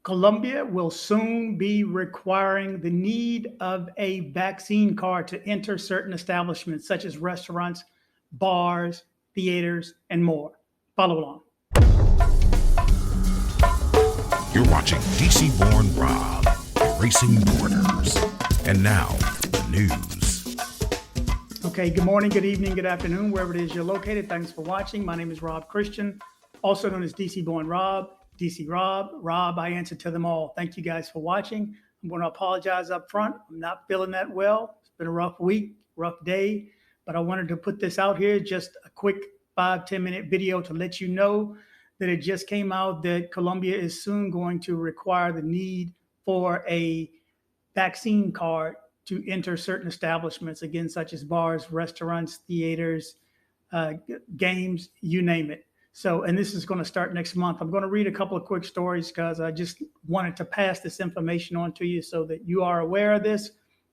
Colombia will soon be requiring the need of a vaccine card to enter certain establishments such as restaurants, bars, theaters, and more. Follow along. You're watching DC Born Rob, Erasing Borders. And now, the news. Okay, good morning, good evening, good afternoon, wherever it is you're located. Thanks for watching. My name is Rob Christian, also known as DC Born Rob, DC Rob, I answer to them all. Thank you guys for watching. I'm going to apologize up front. I'm not feeling that well. It's been a rough week, rough day, but I wanted to put this out here, just a quick 5-10 minute video to let you know that it just came out that Colombia is soon going to require the need for a vaccine card to enter certain establishments, again, such as bars, restaurants, theaters, games, you name it. So, and this is going to start next month. I'm going to read a couple of quick stories because I just wanted to pass this information on to you so that you are aware of this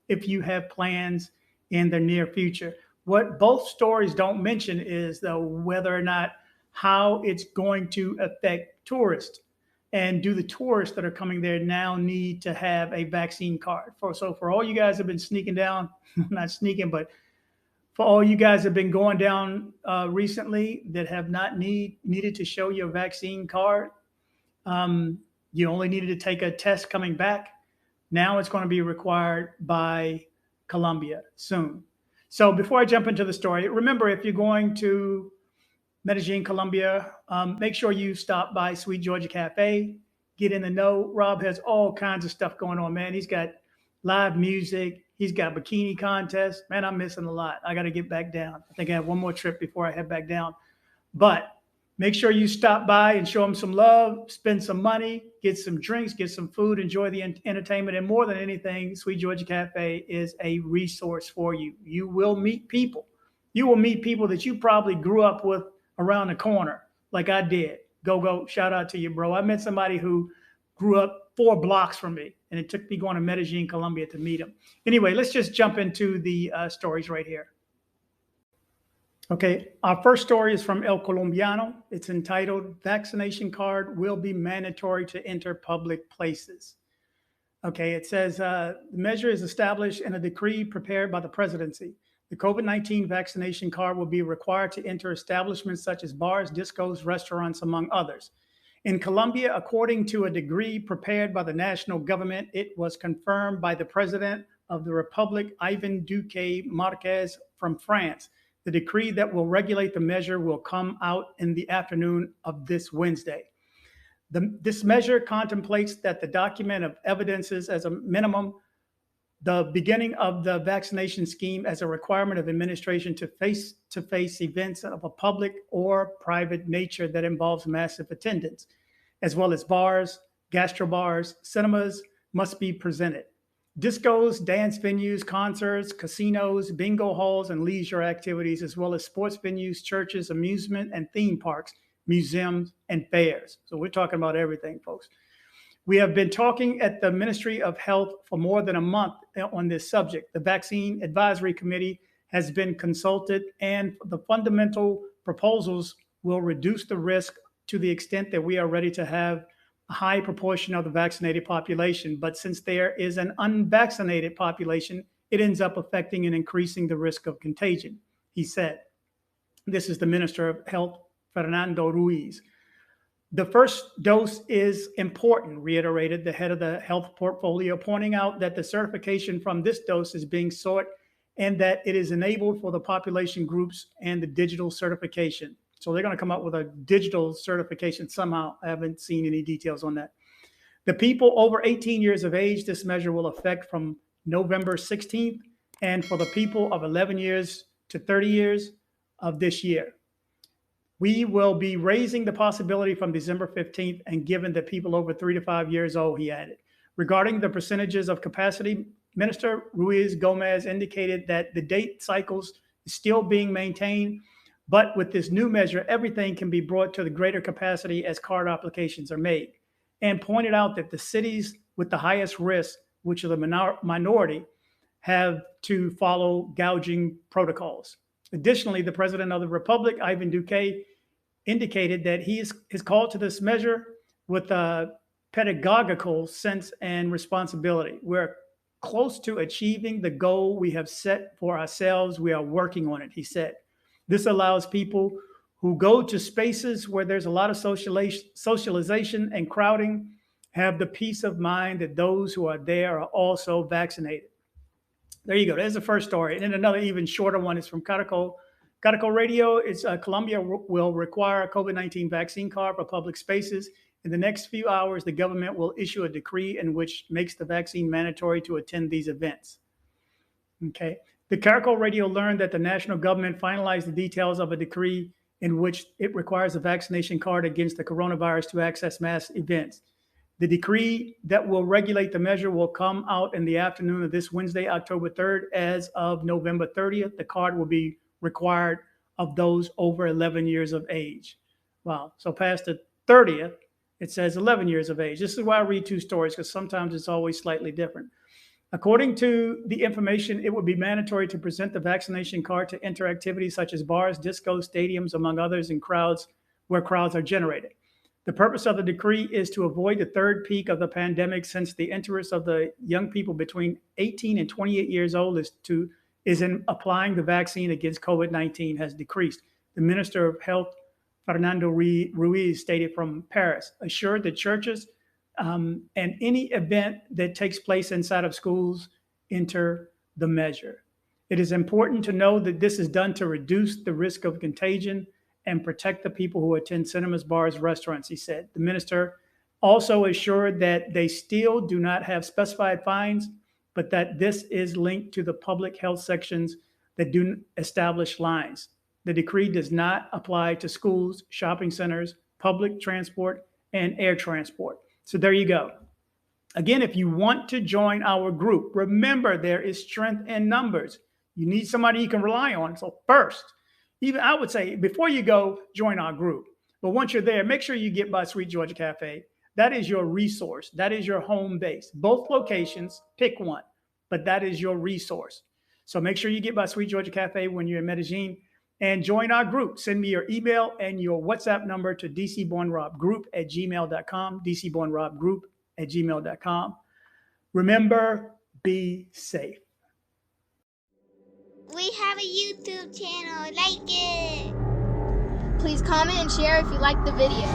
if you have plans in the near future. What both stories don't mention is, though, whether or not how it's going to affect tourists. And do the tourists that are coming there now need to have a vaccine card? So for all you guys have been sneaking down, not sneaking, but for all you guys have been going down recently that have not needed to show your vaccine card, you only needed to take a test coming back. Now it's going to be required by Colombia soon. So before I jump into the story, remember, if you're going to Medellin Colombia, make sure you stop by Sweet Georgia Cafe, get in the know. Rob has all kinds of stuff going on, man. He's got live music. He's got bikini contests. Man, I'm missing a lot. I got to get back down. I think I have one more trip before I head back down. But make sure you stop by and show him some love, spend some money, get some drinks, get some food, enjoy the entertainment. And more than anything, Sweet Georgia Cafe is a resource for you. You will meet people. You will meet people that you probably grew up with around the corner, like I did. Go, shout out to you, bro. I met somebody who grew up 4 blocks from me, and it took me going to Medellin, Colombia to meet him. Anyway, let's just jump into the stories right here. Okay, our first story is from El Colombiano. It's entitled, "Vaccination Card Will Be Mandatory to Enter Public Places." Okay, it says, the measure is established in a decree prepared by the presidency. The COVID-19 vaccination card will be required to enter establishments such as bars, discos, restaurants, among others. In Colombia, according to a decree prepared by the national government, it was confirmed by the president of the Republic, Ivan Duque Marquez from France. The decree that will regulate the measure will come out in the afternoon of this Wednesday. This measure contemplates that the document of evidences as a minimum the beginning of the vaccination scheme as a requirement of administration to face-to-face events of a public or private nature that involves massive attendance, as well as bars, gastrobars, cinemas must be presented. Discos, dance venues, concerts, casinos, bingo halls, and leisure activities, as well as sports venues, churches, amusement and theme parks, museums, and fairs. So we're talking about everything, folks. We have been talking at the Ministry of Health for more than a month on this subject. The Vaccine Advisory Committee has been consulted, and the fundamental proposals will reduce the risk to the extent that we are ready to have a high proportion of the vaccinated population. But since there is an unvaccinated population, it ends up affecting and increasing the risk of contagion, he said. This is the Minister of Health, Fernando Ruiz. The first dose is important, reiterated the head of the health portfolio, pointing out that the certification from this dose is being sought and that it is enabled for the population groups and the digital certification. So they're going to come up with a digital certification somehow. I haven't seen any details on that. The people over 18 years of age, this measure will affect from November 16th, and for the people of 11 years to 30 years of this year. We will be raising the possibility from December 15th and given that people over 3 to 5 years old, he added. Regarding the percentages of capacity, Minister Ruiz Gomez indicated that the date cycles is still being maintained, but with this new measure, everything can be brought to the greater capacity as card applications are made, and pointed out that the cities with the highest risk, which are the minority, have to follow gouging protocols. Additionally, the president of the Republic, Ivan Duque, indicated that he is called to this measure with pedagogical sense and responsibility. We're close to achieving the goal we have set for ourselves. We are working on it, he said. This allows people who go to spaces where there's a lot of socialization and crowding have the peace of mind that those who are there are also vaccinated. There you go. There's the first story. And then another even shorter one is from Caracol Radio. It's Colombia will require a COVID-19 vaccine card for public spaces. In the next few hours, the government will issue a decree in which makes the vaccine mandatory to attend these events. Okay. The Caracol Radio learned that the national government finalized the details of a decree in which it requires a vaccination card against the coronavirus to access mass events. The decree that will regulate the measure will come out in the afternoon of this Wednesday, October 3rd. As of November 30th, the card will be required of those over 11 years of age. Wow. So past the 30th, it says 11 years of age. This is why I read two stories, because sometimes it's always slightly different. According to the information, it would be mandatory to present the vaccination card to enter activities such as bars, discos, stadiums, among others, and crowds where crowds are generated. The purpose of the decree is to avoid the third peak of the pandemic, since the interest of the young people between 18 and 28 years old is in applying the vaccine against COVID-19 has decreased. The Minister of Health, Fernando Ruiz, stated from Paris, assured that churches and any event that takes place inside of schools enter the measure. It is important to know that this is done to reduce the risk of contagion and protect the people who attend cinemas, bars, restaurants, he said. The minister also assured that they still do not have specified fines, but that this is linked to the public health sections that do establish lines. The decree does not apply to schools, shopping centers, public transport, and air transport. So there you go. Again, if you want to join our group, remember there is strength in numbers. You need somebody you can rely on. So first, even I would say before you go, join our group. But once you're there, make sure you get by Sweet Georgia Cafe. That is your resource. That is your home base. Both locations, pick one, but that is your resource. So make sure you get by Sweet Georgia Cafe when you're in Medellin and join our group. Send me your email and your WhatsApp number to dcbornrobgroup@gmail.com, dcbornrobgroup@gmail.com. Remember, be safe. We have a YouTube channel, like it. Please comment and share if you like the video.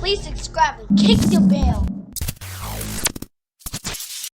Please subscribe and kick the bell.